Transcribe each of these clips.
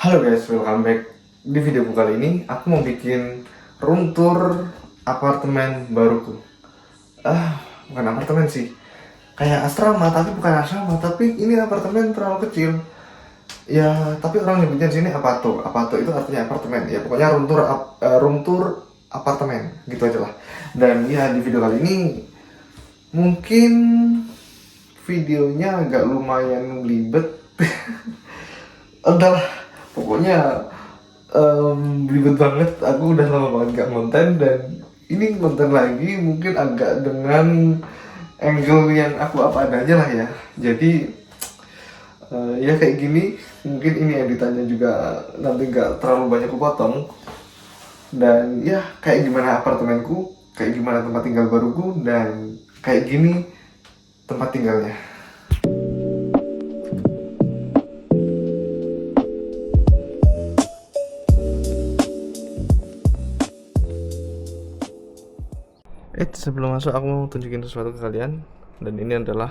Halo guys, welcome back. Di video kali ini aku mau bikin room tour apartemen baruku. Bukan apartemen sih, kayak asrama, tapi bukan asrama, tapi ini apartemen terlalu kecil. Ya, tapi orang nyebutnya di sini apato. Apato itu artinya apartemen. Ya, pokoknya room tour apartemen, gitu aja lah. Dan ya di video kali ini mungkin videonya agak lumayan belibet. Entahlah, pokoknya ribet banget. Aku udah lama banget gak konten, dan ini konten lagi mungkin agak dengan angle yang aku apa adanya lah ya. Jadi ya kayak gini. Mungkin ini editannya juga nanti gak terlalu banyak aku potong. Dan ya kayak gimana apartemenku, kayak gimana tempat tinggal baruku, dan kayak gini tempat tinggalnya. Sebelum masuk aku mau tunjukin sesuatu ke kalian. Dan ini adalah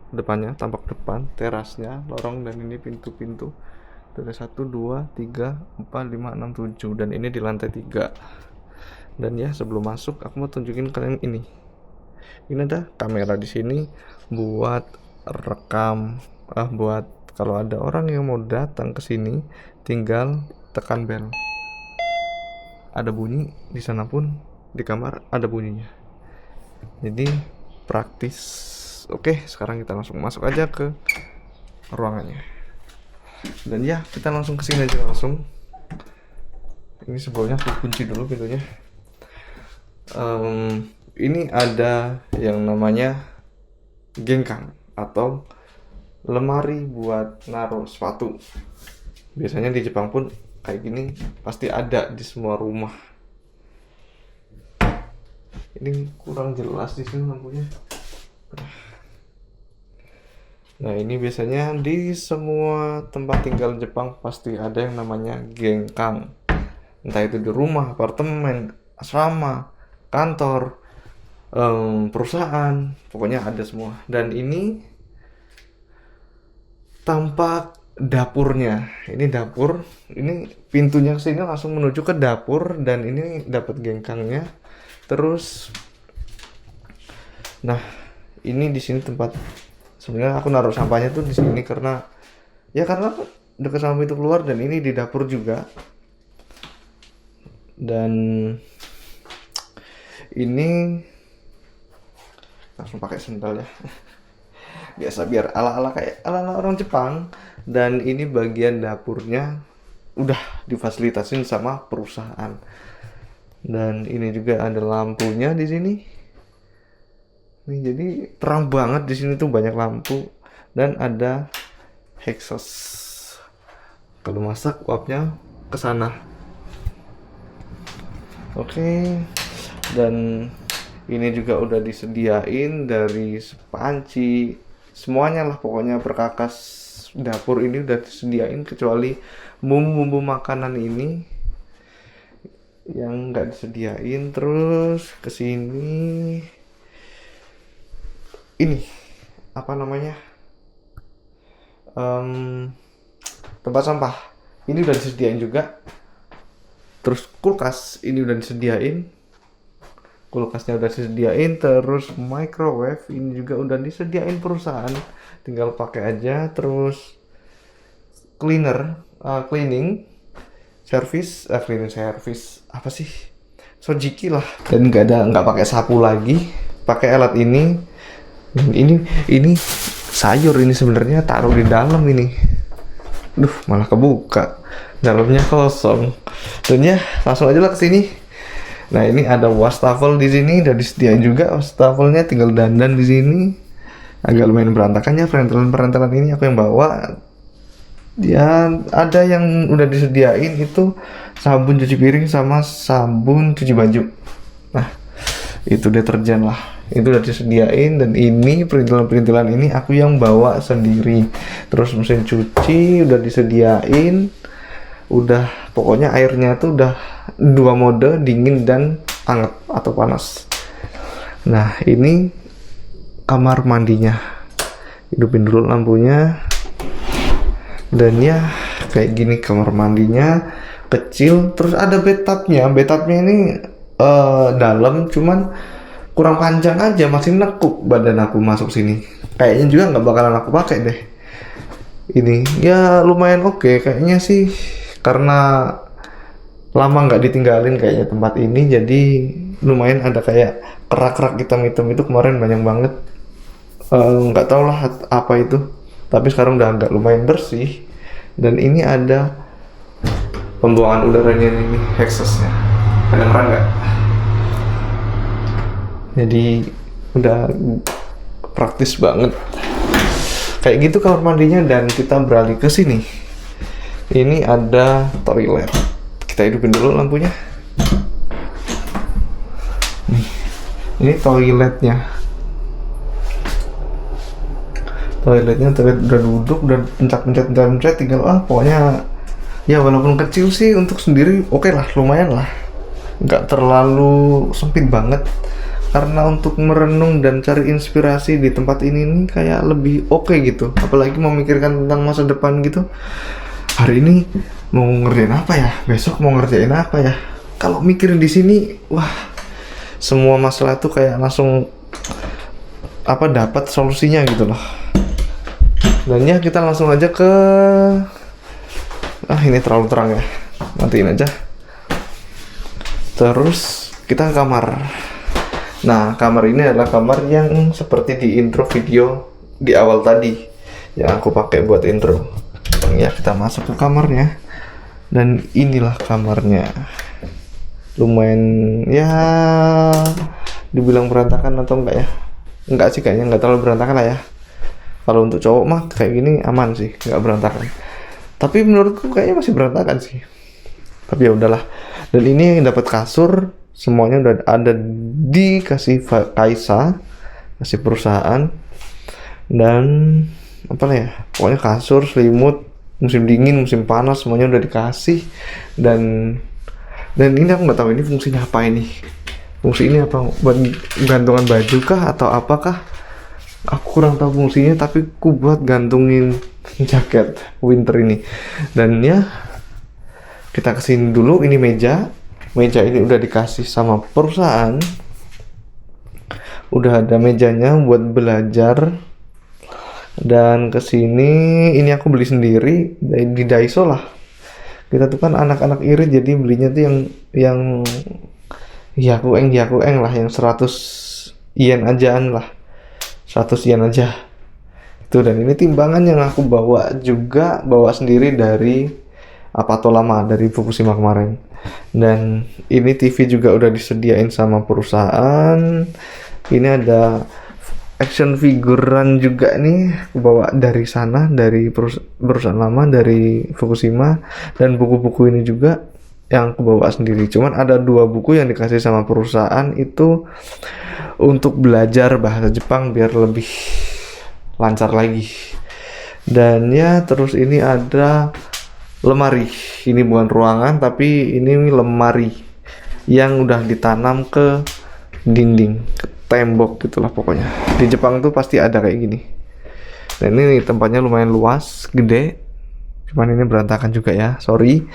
depannya, tampak depan, terasnya, lorong, dan ini pintu-pintu. Ada 1, 2, 3, 4, 5, 6, 7. Dan ini di lantai 3. Dan ya sebelum masuk aku mau tunjukin kalian ini. Ini ada kamera di sini buat rekam, buat kalau ada orang yang mau datang ke sini tinggal tekan bel. Ada bunyi di sana pun di kamar ada bunyinya. Jadi praktis. Oke, sekarang kita langsung masuk aja ke ruangannya. Dan ya, kita langsung ke sini aja langsung. Ini sebelumnya aku kunci dulu pintunya. Ini ada yang namanya gengkang atau lemari buat naruh sepatu. Biasanya di Jepang pun kayak gini pasti ada di semua rumah. Ini kurang jelas di sini lampunya. Nah, ini biasanya di semua tempat tinggal Jepang pasti ada yang namanya gengkang. Entah itu di rumah, apartemen, asrama, kantor, perusahaan, pokoknya ada semua. Dan ini tampak dapurnya. Ini dapur. Ini pintunya kesini langsung menuju ke dapur, dan ini dapat gengkangnya. Terus, nah ini di sini tempat sebenarnya aku naruh sampahnya tuh di sini karena dekat sama pintu keluar, dan ini di dapur juga. Dan ini langsung pakai sendal ya. Biasa biar ala-ala kayak ala-ala orang Jepang. Dan ini bagian dapurnya udah difasilitasin sama perusahaan. Dan ini juga ada lampunya di sini. Nih, jadi terang banget di sini tuh, banyak lampu, dan ada exhaust. Kalau masak uapnya ke sana. Oke. Dan ini juga udah disediain dari panci, semuanya lah pokoknya perkakas dapur ini udah disediain, kecuali bumbu-bumbu makanan ini yang nggak disediain. Terus kesini ini apa namanya, tempat sampah ini udah disediain juga. Terus kulkas ini udah disediain, kulkasnya udah disediain. Terus microwave ini juga udah disediain perusahaan, tinggal pakai aja. Terus cleaning service apa sih, Sojiki lah. Dan nggak pakai sapu lagi, pakai alat ini. Ini sayur ini sebenarnya taruh di dalam ini. Malah kebuka, dalamnya kosong. Dan ya langsung aja lah ke sini. Nah, ini ada wastafel di sini, udah disediain juga wastafelnya, tinggal dandan di sini. Agak lumayan berantakannya, perentelan ini aku yang bawa. Ya, ada yang udah disediain itu sabun cuci piring sama sabun cuci baju. Nah, itu deterjen lah, itu udah disediain. Dan ini perintilan ini aku yang bawa sendiri. Terus mesin cuci udah disediain. Udah pokoknya airnya tuh udah 2 mode, dingin dan hangat atau panas. Nah, ini kamar mandinya. Hidupin dulu lampunya. Dan ya kayak gini kamar mandinya kecil, terus ada bathtubnya. Bathtubnya ini dalam, cuman kurang panjang aja, masih nekuk badan aku masuk sini. Kayaknya juga nggak bakalan aku pakai deh. Ini ya lumayan oke kayaknya sih, karena lama nggak ditinggalin kayaknya tempat ini, jadi lumayan ada kayak kerak-kerak hitam-hitam itu kemarin banyak banget. Nggak tau lah apa itu, tapi sekarang udah agak lumayan bersih. Dan ini ada pembuangan udaranya ini, exhaustnya, kedengeran nggak? Jadi udah praktis banget kayak gitu kamar mandinya. Dan kita beralih ke sini, ini ada toilet. Kita hidupin dulu lampunya. Nih, ini toiletnya toilet udah duduk dan pencet tinggal pokoknya ya, walaupun kecil sih untuk sendiri oke lah, lumayan lah, nggak terlalu sempit banget. Karena untuk merenung dan cari inspirasi di tempat ini nih kayak lebih oke gitu, apalagi memikirkan tentang masa depan gitu. Hari ini mau ngerjain apa ya, besok mau ngerjain apa ya. Kalau mikirin di sini, wah, semua masalah tuh kayak langsung dapat solusinya gitu loh. Dan ya kita langsung aja ke ini terlalu terang ya, matiin aja. Terus kita ke kamar. Nah, kamar ini adalah kamar yang seperti di intro video di awal tadi yang aku pakai buat intro. Ya, kita masuk ke kamarnya. Dan inilah kamarnya. Lumayan ya, dibilang berantakan atau enggak ya? Enggak sih, kayaknya enggak terlalu berantakan lah ya. Kalau untuk cowok mah kayak gini aman sih, enggak berantakan. Tapi menurutku kayaknya masih berantakan sih. Tapi ya udahlah. Dan ini dapat kasur, semuanya udah ada, dikasih Kaisa, kasih perusahaan. Dan apa lah ya, pokoknya kasur, selimut, musim dingin, musim panas, semuanya udah dikasih. Dan ini aku nggak tahu ini fungsinya apa ini. Fungsi ini apa? Buat gantungan baju kah atau apakah? Aku kurang tahu fungsinya, tapi aku buat gantungin jaket winter ini. Dan ya, kita kesini dulu. Ini meja ini udah dikasih sama perusahaan, udah ada mejanya buat belajar. Dan kesini ini aku beli sendiri di Daiso lah. Kita tuh kan anak-anak irit, jadi belinya tuh yang Hyakueng lah, yang 100 yen ajaan lah, 100 yen aja itu. Dan ini timbangan yang aku bawa sendiri dari Apatolama, dari Fukushima kemarin. Dan ini TV juga udah disediain sama perusahaan. Ini ada action figuran juga nih, aku bawa dari sana, dari perusahaan lama, dari Fukushima. Dan buku-buku ini juga yang aku bawa sendiri. Cuman ada 2 buku yang dikasih sama perusahaan itu untuk belajar bahasa Jepang biar lebih lancar lagi. Dan ya, terus ini ada lemari. Ini bukan ruangan, tapi ini lemari yang udah ditanam ke dinding, ke tembok gitulah pokoknya. Di Jepang tuh pasti ada kayak gini. Dan ini tempatnya lumayan luas, gede. Cuman ini berantakan juga ya, sorry,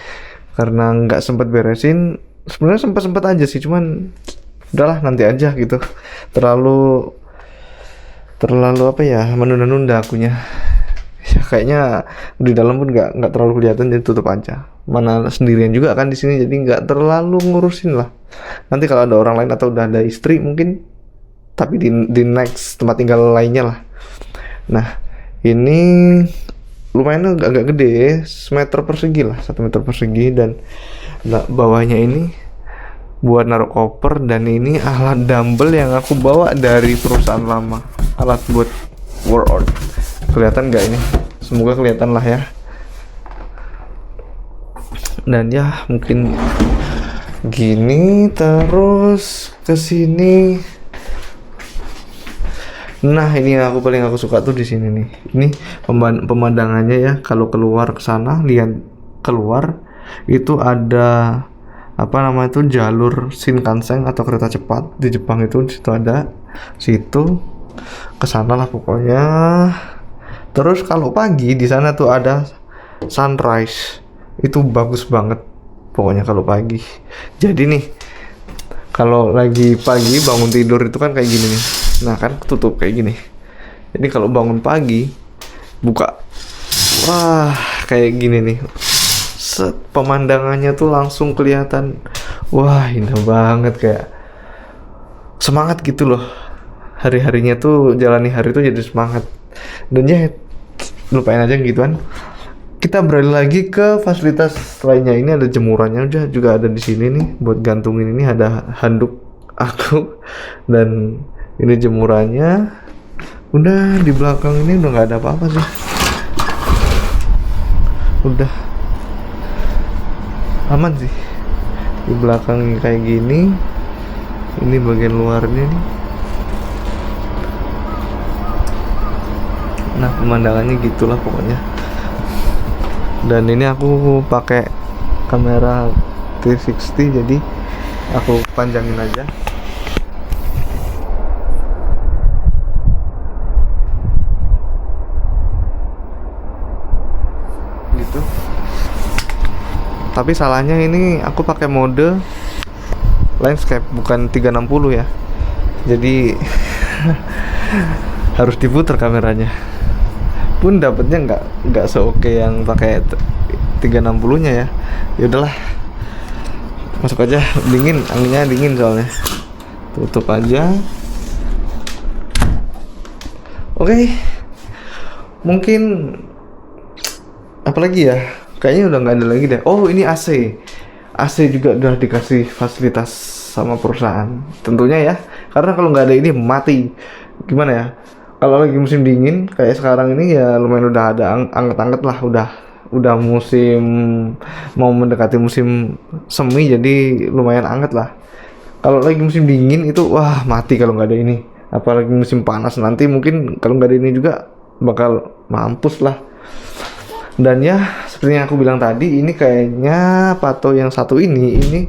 karena nggak sempat beresin. Sebenarnya sempat aja sih, cuman udahlah nanti aja gitu. Terlalu apa ya, menunda-nunda akunya. Ya kayaknya di dalam pun nggak terlalu kelihatan, jadi tutup aja. Mana sendirian juga kan di sini, jadi nggak terlalu ngurusin lah. Nanti kalau ada orang lain atau udah ada istri mungkin, tapi di next tempat tinggal lainnya lah. Nah, ini lumayan agak gede, 1 meter persegi lah, 1 meter persegi. Dan bawahnya ini buat naruh koper. Dan ini alat dumbbell yang aku bawa dari perusahaan lama, alat buat workout. Kelihatan nggak ini? Semoga kelihatan lah ya. Dan ya mungkin gini. Terus kesini. Nah, ini yang paling aku suka tuh di sini nih. Ini pemandangannya ya. Kalau keluar ke sana, lihat keluar itu ada itu jalur Shinkansen atau kereta cepat di Jepang itu. Di situ ada, situ kesana lah pokoknya. Terus kalau pagi di sana tuh ada sunrise. Itu bagus banget pokoknya kalau pagi. Jadi nih, kalau lagi pagi bangun tidur itu kan kayak gini nih. Nah kan tutup kayak gini. Jadi kalau bangun pagi buka, wah kayak gini nih. Set, pemandangannya tuh langsung kelihatan. Wah indah banget, kayak semangat gitu loh. Hari-harinya tuh jalani hari tuh jadi semangat. Dan ya lupain aja gituan. Kita beralih lagi ke fasilitas lainnya. Ini ada jemurannya juga ada di sini nih buat gantungin. Ini ada handuk aku dan ini jemurannya. Udah di belakang ini udah nggak ada apa-apa sih. Udah aman sih. Di belakang kayak gini. Ini bagian luarnya nih. Nah pemandangannya gitulah pokoknya. Dan ini aku pakai kamera 360, jadi aku panjangin aja. Gitu. Tapi salahnya ini aku pakai mode landscape bukan 360 ya. Jadi harus diputar kameranya. Pun dapetnya nggak seoke yang pakai 360-nya ya. Ya udahlah, masuk aja. Dingin, anginnya dingin soalnya. Tutup aja. Oke. Mungkin apalagi ya, kayaknya udah nggak ada lagi deh. Oh ini AC juga udah dikasih fasilitas sama perusahaan tentunya ya, karena kalau nggak ada ini mati. Gimana ya, kalau lagi musim dingin kayak sekarang ini ya lumayan udah ada anget-anget lah, udah musim mau mendekati musim semi, jadi lumayan anget lah. Kalau lagi musim dingin itu wah mati kalau nggak ada ini. Apalagi musim panas nanti mungkin kalau nggak ada ini juga bakal mampus lah. Dan ya seperti yang aku bilang tadi, ini kayaknya pato yang satu ini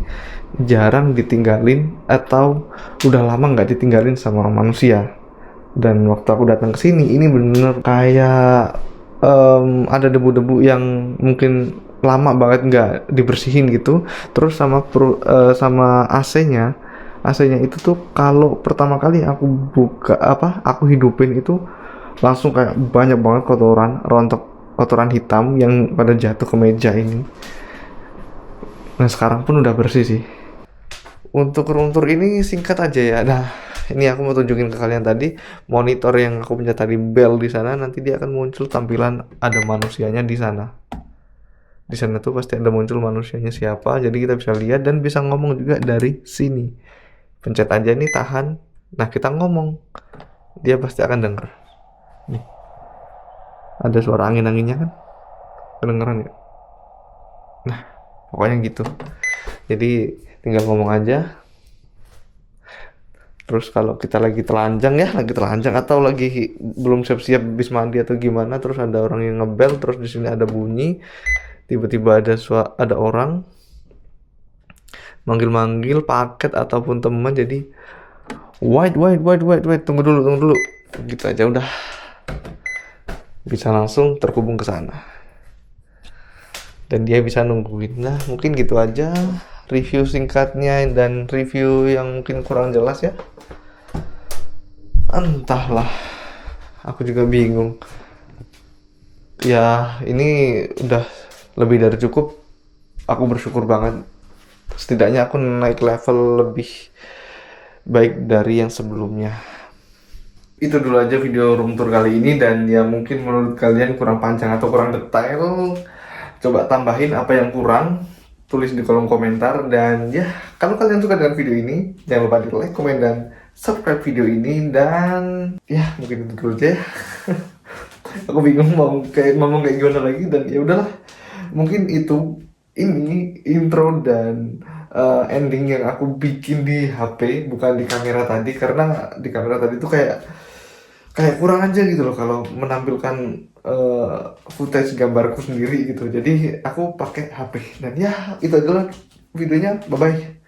jarang ditinggalin atau udah lama nggak ditinggalin sama manusia. Dan waktu aku datang ke sini ini bener kayak ada debu-debu yang mungkin lama banget nggak dibersihin gitu. Terus sama AC-nya itu tuh kalau pertama kali aku aku hidupin itu langsung kayak banyak banget kotoran hitam yang pada jatuh ke meja ini. Nah sekarang pun udah bersih sih. Untuk room tour ini singkat aja ya. Nah ini aku mau tunjukin ke kalian tadi monitor yang aku punya tadi, bel di sana. Nanti dia akan muncul tampilan ada manusianya di sana. Di sana tuh pasti ada muncul manusianya siapa. Jadi kita bisa lihat dan bisa ngomong juga dari sini. Pencet aja nih, tahan. Nah kita ngomong, dia pasti akan denger. Nih, ada suara angin-anginnya kan, kedengeran ya. Nah pokoknya gitu. Jadi tinggal ngomong aja. Terus kalau kita lagi telanjang atau lagi belum siap-siap habis mandi atau gimana, terus ada orang yang ngebel, terus di sini ada bunyi, tiba-tiba ada orang manggil-manggil paket ataupun teman, jadi wait, tunggu dulu, gitu aja udah bisa langsung terhubung ke sana dan dia bisa nungguin. Nah mungkin gitu aja review singkatnya dan review yang mungkin kurang jelas ya. Entahlah, aku juga bingung. Ya ini udah lebih dari cukup. Aku bersyukur banget. Setidaknya aku naik level lebih baik dari yang sebelumnya. Itu dulu aja video room tour kali ini. Dan ya mungkin menurut kalian kurang panjang atau kurang detail, coba tambahin apa yang kurang, tulis di kolom komentar. Dan ya kalau kalian suka dengan video ini, jangan lupa di like, komen, dan subscribe video ini. Dan ya mungkin itu dulu aja ya. Aku bingung mau ngomong kayak gimana lagi. Dan ya udahlah, mungkin ini intro dan ending yang aku bikin di HP, bukan di kamera tadi. Karena di kamera tadi tuh kayak kurang aja gitu loh kalau menampilkan footage gambarku sendiri gitu. Jadi aku pakai HP. Dan ya itu adalah videonya, bye bye.